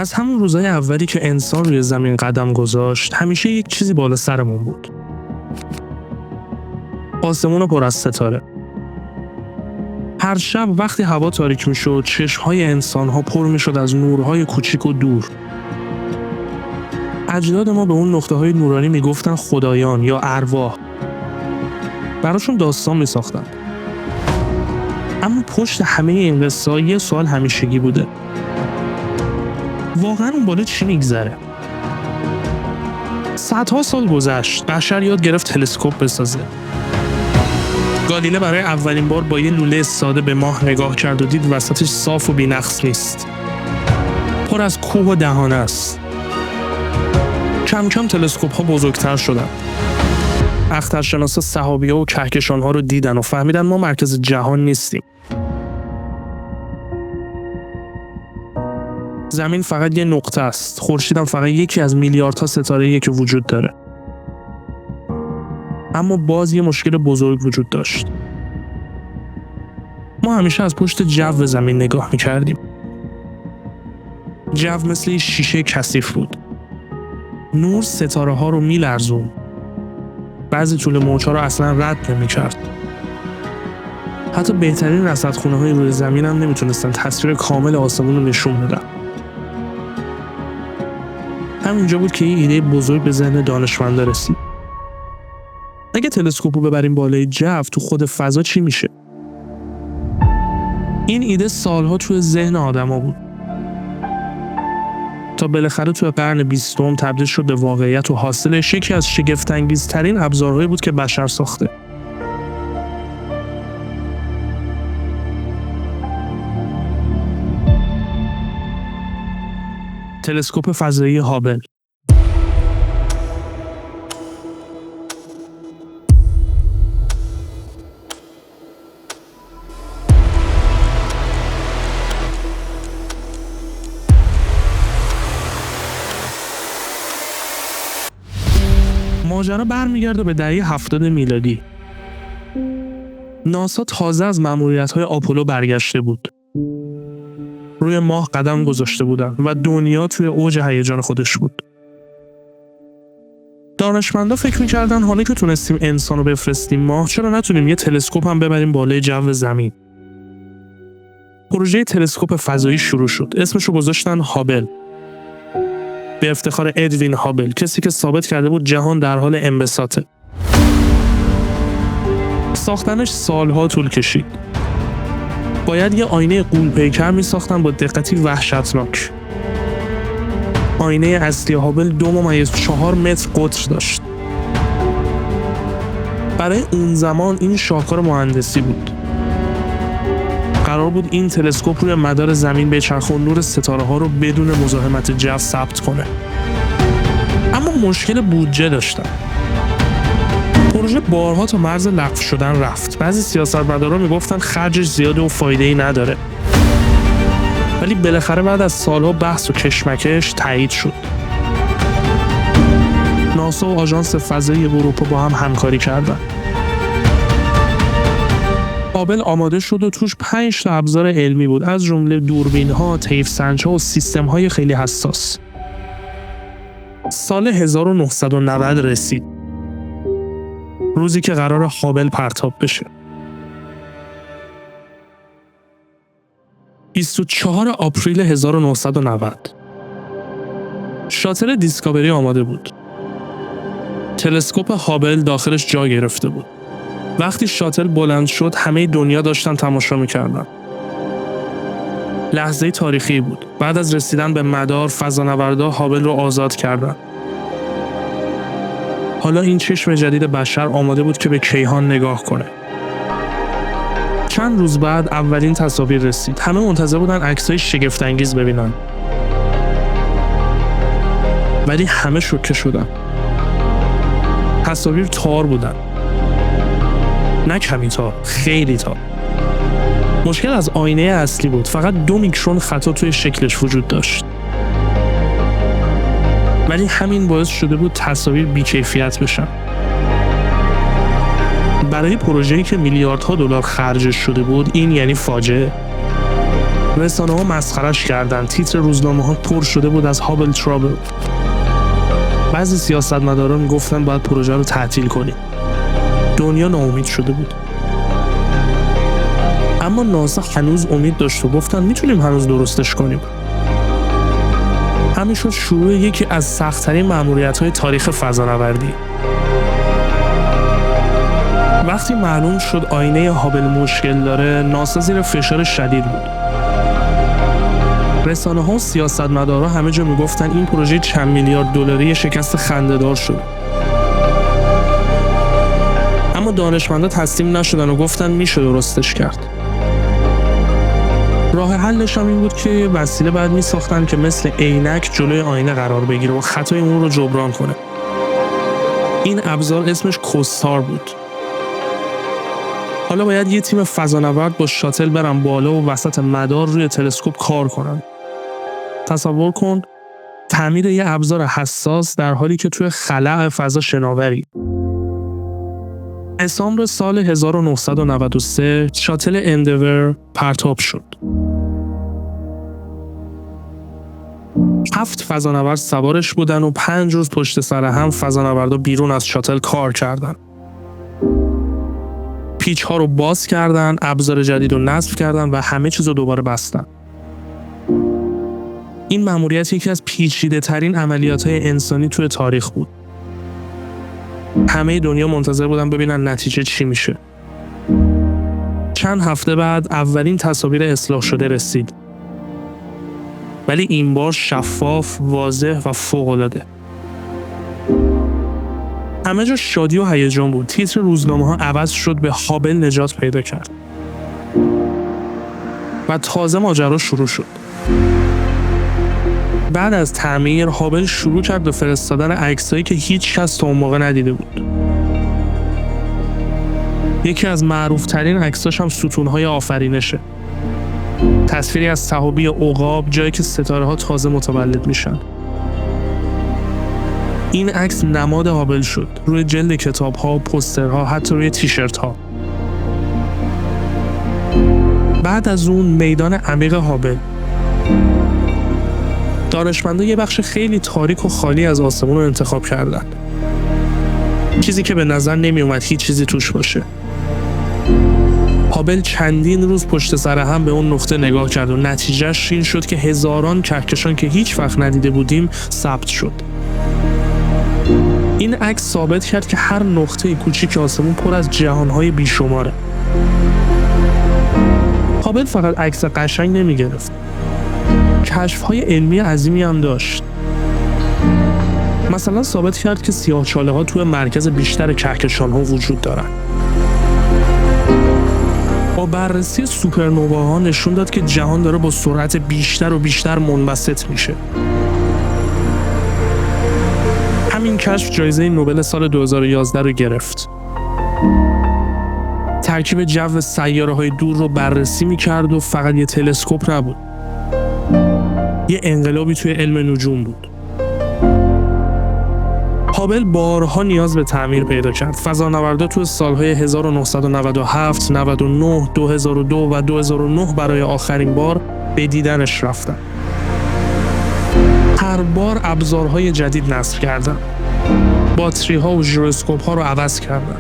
از همون روزای اولی که انسان روی زمین قدم گذاشت، همیشه یک چیزی بالا سرمون بود. آسمون پر از ستاره. هر شب وقتی هوا تاریک میشد، چشم‌های انسان‌ها پر میشد از نورهای کوچیک و دور. اجداد ما به اون نقطه‌های نورانی میگفتن خدایان یا ارواح. براشون داستان میساختن. اما پشت همه این قصه‌ها یه سوال همیشگی بوده. واقعا اون بالا چی میگذره؟ صدها سال گذشت، بشر یاد گرفت تلسکوپ بسازه. گالیله برای اولین بار با یه لوله ساده به ماه نگاه کرد و دید وسطش صاف و بی‌نقص نیست. پر از کوه و دهانه است. کم کم تلسکوپ‌ها بزرگتر شدن. اخترشناسا سحابی‌ها و کهکشان‌ها رو دیدن و فهمیدن ما مرکز جهان نیستیم. زمین فقط یه نقطه است. خورشید هم فقط یکی از میلیاردها ستاره‌ایه که وجود داره. اما باز یه مشکل بزرگ وجود داشت. ما همیشه از پشت جو زمین نگاه می‌کردیم. جو مثل شیشه کثیف بود. نور ستاره‌ها رو می‌لرزون. بعضی طول موج‌ها رو اصلاً رد نمی‌کرد. حتی بهترین رصدخونه‌های روی زمین هم نمی‌تونستن تصویر کامل آسمون رو نشون بدن. همینجا بود که یه ایده بزرگ به ذهن دانشمندا رسید. اگه تلسکوپ رو ببریم بالای جو، تو خود فضا چی میشه؟ این ایده سالها توی ذهن آدما بود. تا بالاخره توی قرن 20 تبدیل شد به واقعیت و حاصلش یکی از شگفت‌انگیزترین ابزارهایی بود که بشر ساخته. تلسکوپ فضایی هابل. ماجرا برمیگرده به دهه 70 میلادی. ناسا تازه از مأموریت‌های آپولو برگشته بود. روی ماه قدم گذاشته بودن و دنیا توی اوج هیجان خودش بود. دانشمندا فکر می‌کردن حالا که تونستیم انسانو بفرستیم ماه، چرا نتونیم یه تلسکوپ هم ببریم بالای جو زمین؟ پروژه تلسکوپ فضایی شروع شد. اسمشو گذاشتن هابل. به افتخار ادوین هابل، کسی که ثابت کرده بود جهان در حال انبساطه. ساختنش سالها طول کشید. باید یه آینه غول‌پیکر می‌ساختن با دقتی وحشتناک. آینه اصلی هابل 2.4 متر قطر داشت. برای اون زمان این شاهکار مهندسی بود. قرار بود این تلسکوپ روی مدار زمین بچرخه و نور ستاره‌ها رو بدون مزاحمت جو ثبت کنه. اما مشکل بودجه داشتن. پروژه بارها تا مرز لغو شدن رفت. بعضی سیاستمدارا میگفتن خرجش زیاده و فایده‌ای نداره. ولی بالاخره بعد از سالها بحث و کشمکش تایید شد. ناسا و آژانس فضایی اروپا با هم همکاری کردن. هابل آماده شد و توش 5 تا ابزار علمی بود، از جمله دوربین‌ها، طیف‌سنج‌ها و سیستم‌های خیلی حساس. سال 1990 رسید. روزی که قرار هابل پرتاب بشه. 24 آپریل 1990. شاتل دیسکاوری آماده بود. تلسکوپ هابل داخلش جا گرفته بود. وقتی شاتل بلند شد، همه دنیا داشتن تماشا می‌کردن. لحظه تاریخی بود. بعد از رسیدن به مدار، فضانوردا هابل رو آزاد کردن. حالا این چشم جدید بشر آماده بود که به کیهان نگاه کنه. چند روز بعد اولین تصاویر رسید. همه منتظر بودن عکسای شگفت‌انگیز ببینن. ولی همه شوکه شدن. تصاویر تار بودن. نه کمی تار، خیلی تار. مشکل از آینه اصلی بود. فقط 2 میکرون خطا توی شکلش وجود داشت. ولی همین باعث شده بود تصاویر بی‌کیفیت بشن. برای پروژه‌ای که میلیاردها دلار خرجش شده بود، این یعنی فاجعه. رسانه‌ها مسخرش کردند. تیتر روزنامه‌ها پر شده بود از هابل ترابل. بعضی سیاستمداران میگفتن باید پروژه رو تعطیل کنیم. دنیا ناامید شده بود. اما ناسا هنوز امید داشت و گفتن میتونیم هنوز درستش کنیم. همین شد شروع یکی از سخت‌ترین مأموریت‌های تاریخ فضانوردی. وقتی معلوم شد آینه هابل مشکل داره، ناسا زیر فشار شدید بود. رسانه‌ها و سیاستمدارا همه جا میگفتن این پروژه چند میلیارد دلاری شکست خنده‌دار شد. اما دانشمندا تسلیم نشدن و گفتن میشه درستش کرد. راه حلش هم این بود که وسیله باید میساختن که مثل عینک جلوی آینه قرار بگیره و خطای اون رو جبران کنه. این ابزار اسمش کوستار بود. حالا باید یه تیم فضانورد با شاتل برن بالا و وسط مدار روی تلسکوپ کار کنن. تصور کن تعمیر یه ابزار حساس در حالی که توی خلأ فضا شناوری. دسامبر سال 1993 شاتل اندور پرتاب شد. 7 فضانورد سوارش بودن و 5 روز پشت سر هم فضانوردا بیرون از شاتل کار کردن. پیچ ها رو باز کردن، ابزار جدید رو نصب کردن و همه چیز رو دوباره بستن. این مأموریت یکی از پیچیده ترین عملیات های انسانی توی تاریخ بود. همه دنیا منتظر بودن ببینن نتیجه چی میشه. چند هفته بعد اولین تصاویر اصلاح شده رسید. ولی این بار شفاف، واضح و فوق‌العاده. همه جا شادی و هیجان بود. تیتر روزنامه‌ها عوض شد به هابل نجات پیدا کرد. و تازه ماجرا شروع شد. بعد از تعمیر هابل شروع کرد به فرستادن عکسایی که هیچ کس تا اون موقع ندیده بود. یکی از معروف‌ترین عکساش هم ستون‌های آفرینشه. تصویری از سحابی عقاب، جایی که ستاره‌ها تازه متولد میشن. این عکس نماد هابل شد. روی جلد کتاب‌ها، پوسترها، حتی روی تیشرت‌ها. بعد از اون میدان عمیق هابل. دانشمندا یه بخش خیلی تاریک و خالی از آسمون رو انتخاب کردن. چیزی که به نظر نمی اومد هیچ چیزی توش باشه. هابل چندین روز پشت سر هم به اون نقطه نگاه کرد و نتیجهش این شد که هزاران کهکشان که هیچ وقت ندیده بودیم ثبت شد. این عکس ثابت کرد که هر نقطه کوچیک آسمون پر از جهانهای بیشماره. هابل فقط عکس قشنگ نمی گرفت. کشف‌های علمی عظیمی هم داشت. مثلا ثابت کرد که سیاه‌چاله‌ها توی مرکز بیشتر کهکشان‌ها وجود دارن. با بررسی سوپرنواها نشون داد که جهان داره با سرعت بیشتر و بیشتر منبسط میشه. همین کشف جایزه نوبل سال 2011 رو گرفت. ترکیب جو سیاره‌های دور رو بررسی می‌کرد و فقط یه تلسکوپ نبود. یه انقلابی توی علم نجوم بود. هابل بارها نیاز به تعمیر پیدا کرد. فضانوردا توی سالهای 1997، 99، 2002 و 2009 برای آخرین بار به دیدنش رفتن. هر بار ابزارهای جدید نصب کردن. باتری‌ها و ژیروسکوپ‌ها رو عوض کردن.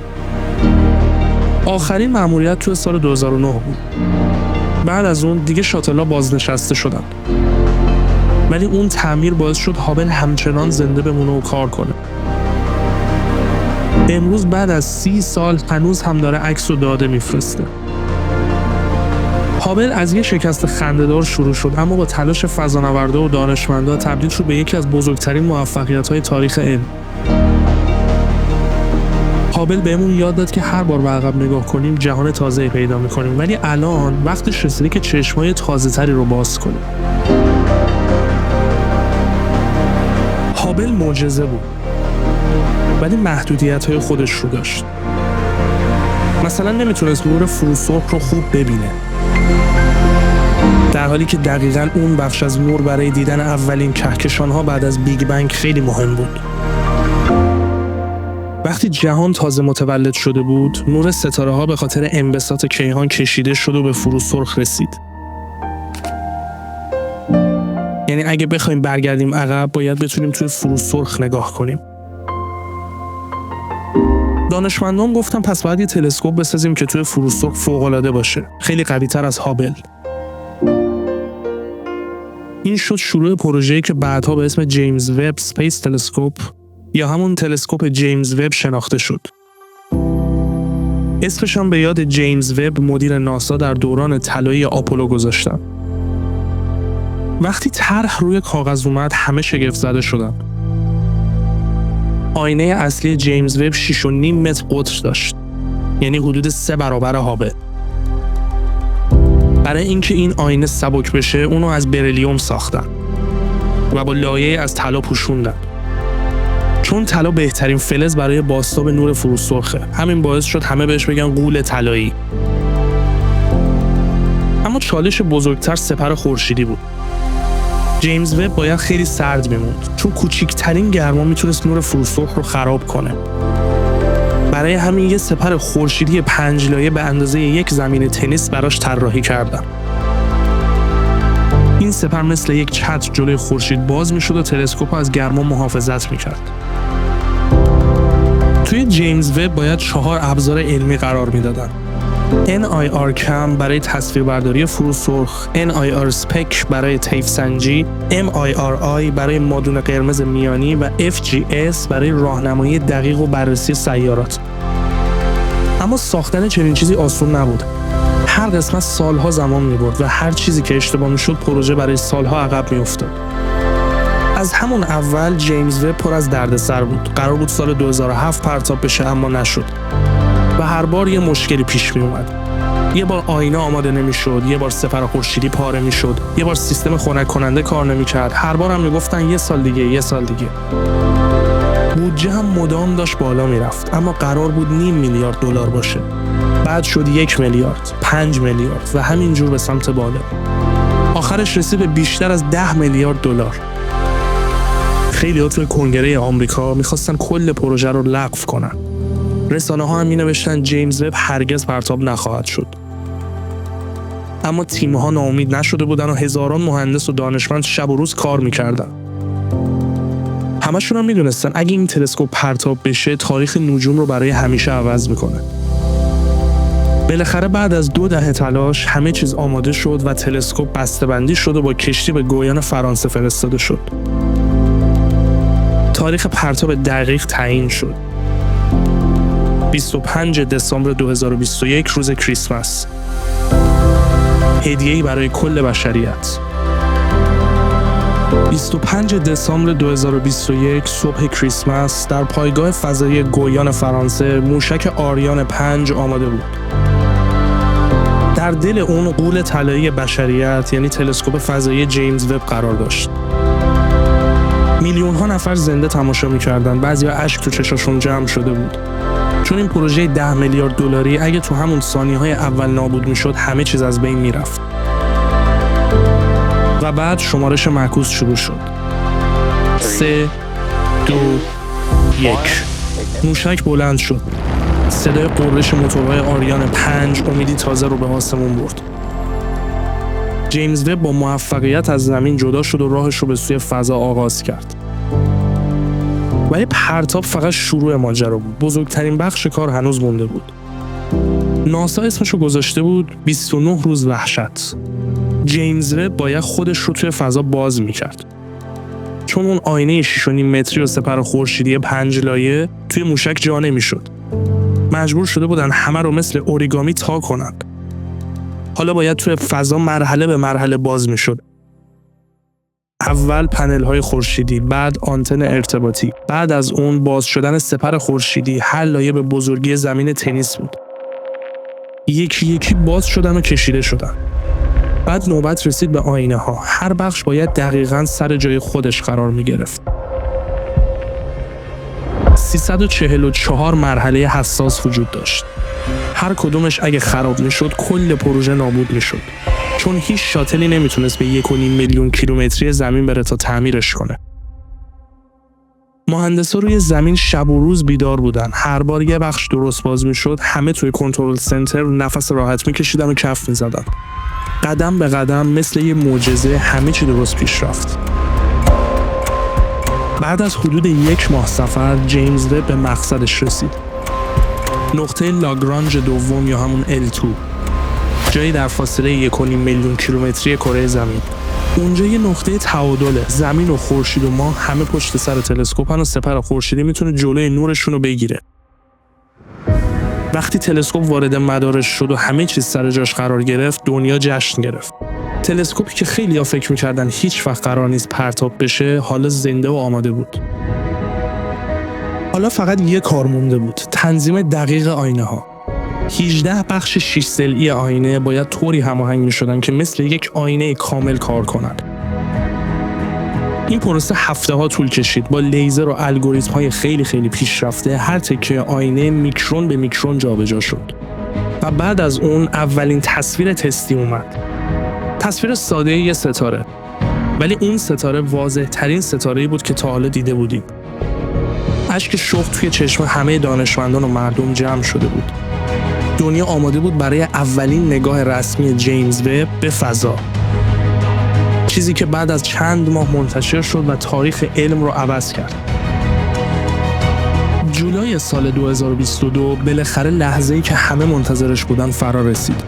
آخرین مأموریت توی سال 2009 بود. بعد از اون دیگه شاتل‌ها بازنشسته شدن. ولی اون تعمیر باعث شد هابل همچنان زنده بمونه و کار کنه. امروز بعد از 30 سال هنوز هم داره عکس و داده میفرسته. هابل از یه شکست خنده‌دار شروع شد، اما با تلاش فضانوردا و دانشمندا تبدیل شد به یکی از بزرگترین موفقیت‌های تاریخ علم. هابل بهمون یاد داد که هر بار به عقب نگاه کنیم جهان تازه‌ای پیدا می‌کنیم، ولی الان وقتش رسیده که چشمای تازه‌تری رو باز کنیم. هابل معجزه بود، ولی محدودیت‌های خودش رو داشت. مثلا نمیتونست نور فروسرخ رو خوب ببینه، در حالی که دقیقاً اون بخش از نور برای دیدن اولین کهکشان‌ها بعد از بیگ بنگ خیلی مهم بود. وقتی جهان تازه متولد شده بود، نور ستاره‌ها به خاطر انبساط کیهان کشیده شد و به فروسرخ رسید. یعنی اگه بخوایم برگردیم عقب باید بتونیم توی فروز سرخ نگاه کنیم. دانشمندان گفتن پس باید یه تلسکوپ بسازیم که توی فروز سرخ فوق‌العاده باشه، خیلی قوی‌تر از هابل. این شد شروع پروژه‌ای که بعدها به اسم جیمز وب اسپیس تلسکوپ یا همون تلسکوپ جیمز وب شناخته شد. اسمش هم به یاد جیمز وب مدیر ناسا در دوران طلایی آپولو گذاشتن. وقتی طرح روی کاغذ اومد همه شگفت زده شدن. آینه اصلی جیمز وب 6.5 متر قطر داشت، یعنی حدود 3 برابر هابل. برای اینکه این آینه سبک بشه اونو از بریلیوم ساختن و با لایه از طلا پوشوندن. چون طلا بهترین فلز برای بازتاب نور فروز سرخه، همین باعث شد همه بهش بگن غول طلایی. اما چالش بزرگتر سپر خورشیدی بود. جیمز وب باید خیلی سرد میموند، چون کوچکترین گرما میتونست نور فروز سرخ رو خراب کنه. برای همین یه سپر خورشیدی 5 لایه به اندازه یک زمین تنیس براش طراحی کردن. این سپر مثل یک چتر جلوی خورشید باز میشد و تلسکوپ از گرما محافظت میکرد. توی جیمز وب باید 4 ابزار علمی قرار میدادن: NIR کم برای تصویربرداری فروز سرخ، NIR سپک برای طیف سنجی، MIRI برای مادون قرمز میانی و FGS برای راهنمایی دقیق و بررسی سیارات. اما ساختن چنین چیزی آسون نبود. هر قسمت سالها زمان می‌برد و هر چیزی که اشتباه می‌شد پروژه برای سالها عقب می‌افتاد. از همون اول جیمز وب پر از دردسر بود. قرار بود سال 2007 پرتاب بشه اما نشد. و هر بار یه مشکلی پیش می اومد. یه بار آینه آماده نمیشد، یه بار سپر خورشیدی پاره میشد، یه بار سیستم خنک کننده کار نمیکرد. هر بار هم میگفتن یه سال دیگه. بودجه هم مدام داشت بالا میرفت، اما قرار بود $0.5 میلیارد باشه. بعد شد 1 میلیارد، 5 میلیارد و همینجور به سمت بالا. آخرش رسید به بیشتر از $10 میلیارد. خیلی‌ها توی کنگره آمریکا میخواستن کل پروژه رو لغو کنن. رسانه‌ها هم می‌نوشتن جیمز وب هرگز پرتاب نخواهد شد. اما تیم‌ها ناامید نشده بودن و هزاران مهندس و دانشمند شب و روز کار می‌کردن. همشون هم می‌دونستن اگه این تلسکوپ پرتاب بشه تاریخ نجوم رو برای همیشه عوض می‌کنه. بالاخره بعد از 2 دهه تلاش همه چیز آماده شد و تلسکوپ بسته‌بندی شد و با کشتی به گویان فرانسه فرستاده شد. تاریخ پرتاب دقیق تعیین شد: 25 دسامبر 2021 روز کریسمس. هدیه‌ای برای کل بشریت. 25 دسامبر 2021 صبح کریسمس در پایگاه فضایی گویان فرانسه موشک آریان 5 آماده بود. در دل اون غول طلایی بشریت یعنی تلسکوپ فضایی جیمز وب قرار داشت. میلیون‌ها نفر زنده تماشا می‌کردن، بعضی‌ها اشک تو چشاشون جمع شده بود. چون این پروژه $10 میلیارد اگه تو همون ثانیه‌های اول نابود میشد همه چیز از بین میرفت. و بعد شمارش معکوس شروع شد. 3 2 1 موشک بلند شد. صدای غرش موتورهای آریان 5 امیدی تازه رو به آسمون برد. جیمز وب با موفقیت از زمین جدا شد و راهش رو به سوی فضا آغاز کرد. ولی پرتاب فقط شروع ماجرا بود. بزرگترین بخش کار هنوز مونده بود. ناسا اسمشو گذاشته بود 29 روز وحشت. جیمز وب باید خودش رو توی فضا باز میکرد. چون اون آینه 6.5 متری و سپر خورشیدی 5 لایه توی موشک جا نمیشد. مجبور شده بودن همه رو مثل اوریگامی تا کنن. حالا باید توی فضا مرحله به مرحله باز میشد. اول پنل‌های خورشیدی، بعد آنتن ارتباطی، بعد از اون باز شدن سپر خورشیدی. هر لایه به بزرگی زمین تنیس بود. یکی یکی باز شدن و کشیده شدن. بعد نوبت رسید به آینه ها. هر بخش باید دقیقاً سر جای خودش قرار می گرفت. 344 مرحله حساس وجود داشت. هر کدومش اگه خراب می شد کل پروژه نابود می شد. چون هیچ شاتلی نمیتونست به 1.5 میلیون کیلومتری زمین بره تا تعمیرش کنه. مهندسا روی زمین شب و روز بیدار بودن. هر بار یه بخش درست باز می شد همه توی کنترل سنتر نفس راحت می کشیدن و کف می زدن. قدم به قدم مثل یه معجزه همه چی درست پیش رفت. بعد از حدود 1 ماه سفر، جیمز وب به مقصدش رسید. نقطه لاگرانژ دوم یا همون L2، جایی در فاصله 1.5 میلیون کیلومتری کره زمین. اونجا یه نقطه تعادله. زمین و خورشید و ماه همه پشت سر تلسکوپن و سپر خورشیدی میتونه جلوی نورشون رو بگیره. وقتی تلسکوپ وارد مدارش شد و همه چیز سر جاش قرار گرفت، دنیا جشن گرفت. تلسکوپی که خیلی‌ها فکر می‌کردن هیچ وقت قرار نیست پرتاب بشه، حالا زنده و آماده بود. حالا فقط یه کار مونده بود: تنظیم دقیق آینه‌ها. 18 بخش 6 ضلعی آینه باید طوری هماهنگ می‌شدن که مثل یک آینه کامل کار کنن. این پروسه هفته‌ها طول کشید. با لیزر و الگوریتم‌های خیلی پیشرفته، هر تکه آینه میکرون به میکرون جابجا شد. و بعد از اون اولین تصویر تستی اومد. تصویر ساده یه ستاره، ولی اون ستاره واضح‌ترین ستاره‌ای بود که تا حالا دیده بودیم. اشک شوق توی چشم همه دانشمندان و مردم جمع شده بود. دنیا آماده بود برای اولین نگاه رسمی جیمز وب به فضا. چیزی که بعد از چند ماه منتشر شد و تاریخ علم رو عوض کرد. جولای سال 2022 بالاخره لحظه‌ای که همه منتظرش بودن فرا رسید.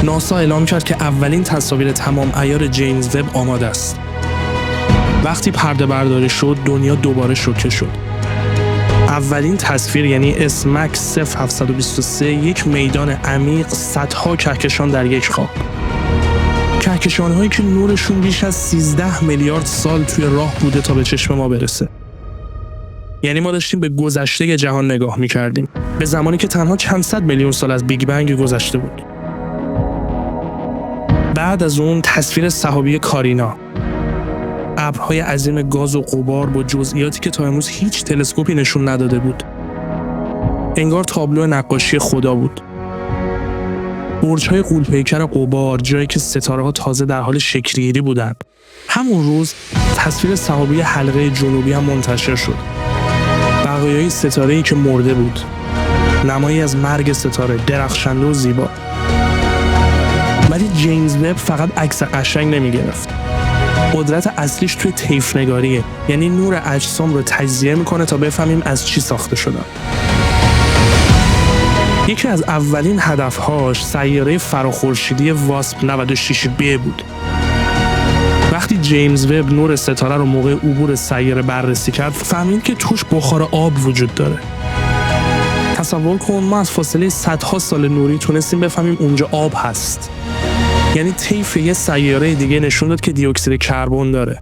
ناسا اعلام کرد که اولین تصاویر تمام عیار جیمز وب آماده است. وقتی پرده برداری شد، دنیا دوباره شوکه شد. اولین تصویر، یعنی اسمکس 0723، یک میدان عمیق، صدها کهکشان در یک خواب. کهکشان‌هایی که نورشون بیش از 13 میلیارد سال توی راه بوده تا به چشم ما برسه. یعنی ما داشتیم به گذشته جهان نگاه می‌کردیم، به زمانی که تنها چند صد میلیون سال از بیگ بنگ گذشته بود. بعد از اون تصویر سحابی کارینا، ابرهای عظیم گاز و غبار با جزئیاتی که تا امروز هیچ تلسکوپی نشون نداده بود. انگار تابلو نقاشی خدا بود. برج‌های غول‌پیکر غبار، جایی که ستاره‌ها تازه در حال شکل‌گیری بودند. همون روز تصویر سحابی حلقه جنوبی هم منتشر شد. بقایای ستاره‌ای که مرده بود. نمایی از مرگ ستاره، درخشنده و زیبا. ولی جیمز وب فقط عکس قشنگ نمی‌گرفت. قدرت اصلیش توی طیف نگاریه، یعنی نور اجسام رو تجزیه میکنه تا بفهمیم از چی ساخته شدن. یکی از اولین هدفهاش سیاره فراخورشیدی واسپ 96b بود. وقتی جیمز وب نور ستاره رو موقع عبور سیاره بررسی کرد، فهمید که توش بخار آب وجود داره. تصور کن ما از فاصله صدها سال نوری تونستیم بفهمیم اونجا آب هست. یعنی طیف یه سیاره دیگه نشون داد که دی اکسید کربن داره.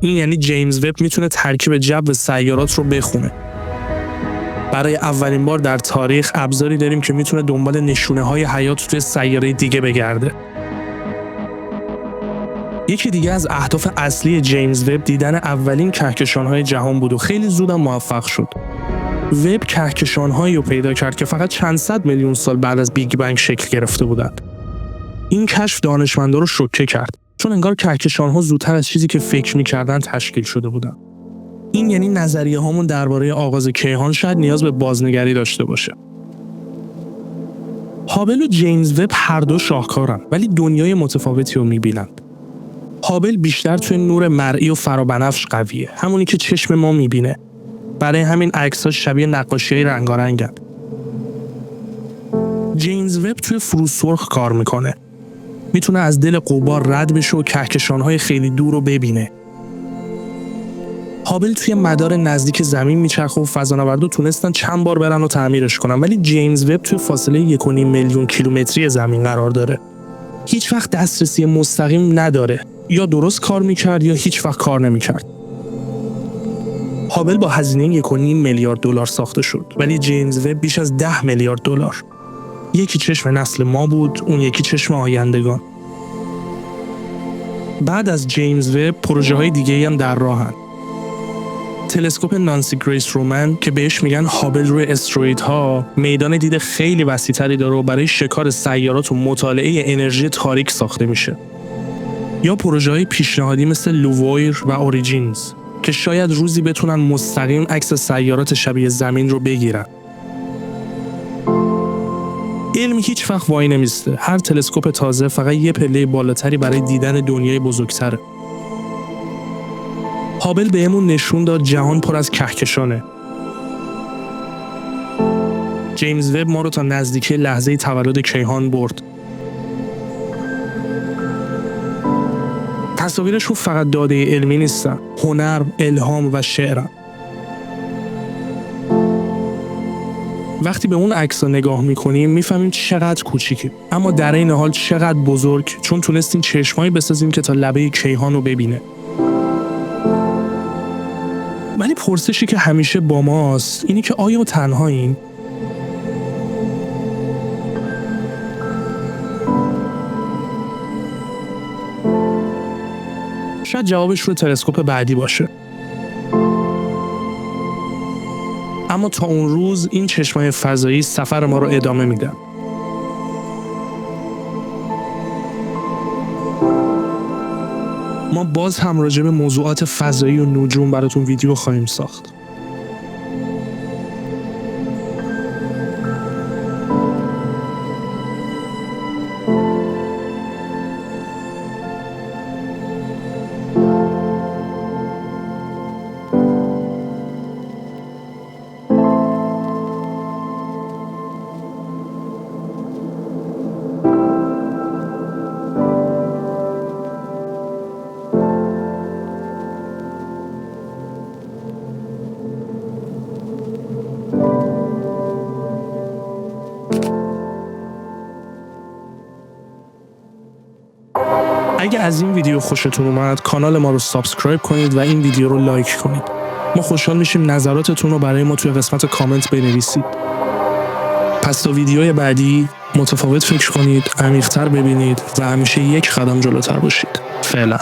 این یعنی جیمز وب میتونه ترکیب جو سیارات رو بخونه. برای اولین بار در تاریخ ابزاری داریم که میتونه دنبال نشونه‌های حیات توی سیاره دیگه بگرده. یکی دیگه از اهداف اصلی جیمز وب دیدن اولین کهکشان‌های جهان بود و خیلی زود هم موفق شد. وب کهکشان‌هایی رو پیدا کرد که فقط چند صد میلیون سال بعد از بیگ بنگ شکل گرفته بودند. این کشف دانشمندا رو شوکه کرد، چون انگار کهکشان‌ها زودتر از چیزی که فکر می‌کردن تشکیل شده بودن. این یعنی نظریه‌هامون درباره آغاز کیهان شاید نیاز به بازنگری داشته باشه. هابل و جیمز وب هر دو شاهکارن، ولی دنیای متفاوتی رو می‌بینند. هابل بیشتر توی نور مرئی و فرابنفش قویه، همونی که چشم ما می‌بینه. برای همین عکس‌ها شبیه نقاشی‌های رنگارنگن. جیمز وب توی فروسرخ کار میکنه. میتونه از دل غبار رد بشه و کهکشان‌های خیلی دور رو ببینه. هابل توی مدار نزدیک زمین میچرخه و فضانوردها تونستن چند بار برن و تعمیرش کنن، ولی جیمز وب توی فاصله 1.5 میلیون کیلومتری زمین قرار داره. هیچ وقت دسترسی مستقیم نداره. یا درست کار میکرد یا هیچ وقت کار نمیکرد. هابل با هزینه 1.5 میلیارد دلار ساخته شد، ولی جیمز وب بیش از 10 میلیارد دلار. یکی چشم نسل ما بود، اون یکی چشم آیندگان. بعد از جیمز وب پروژه‌های دیگه‌ای هم در راهن. تلسکوپ نانسی گریس رومن که بهش میگن هابل روی استروئیدها، میدان دید خیلی وسیع‌تری داره و برای شکار سیارات و مطالعه انرژی تاریک ساخته میشه. یا پروژه‌های پیشنهادی مثل لوویر و اوریجینز که شاید روزی بتونن مستقیم عکس سیارات شبیه زمین رو بگیرن. علم هیچ وقت وای نمیسته. هر تلسکوپ تازه فقط یه پله بالاتری برای دیدن دنیای بزرگتره. هابل بهمون نشون داد جهان پر از کهکشانه. جیمز وب ما رو تا نزدیکی لحظه تولد کیهان برد. تصاویرشون فقط داده علمی نیستن، هنر، الهام و شعرن. وقتی به اون عکس‌ها نگاه می‌کنیم می‌فهمیم چقدر کوچیکه، اما در این حال چقدر بزرگ، چون تونستیم چشمایی بسازیم که تا لبه کیهان رو ببینه. ولی پرسشی که همیشه با ماست اینی که آیا تنهاییم؟ شاید جوابش رو تلسکوپ بعدی باشه. اما تا اون روز این چشمای فضایی سفر ما رو ادامه میدن. ما باز هم راجع به موضوعات فضایی و نجوم براتون ویدیو خواهیم ساخت. اگه از این ویدیو خوشتون اومد کانال ما رو سابسکرایب کنید و این ویدیو رو لایک کنید. ما خوشحال میشیم نظراتتون رو برای ما توی قسمت کامنت بنویسید. پس تا ویدیوی بعدی متفاوت فکر کنید، عمیق‌تر ببینید و همیشه یک قدم جلوتر باشید. فعلا.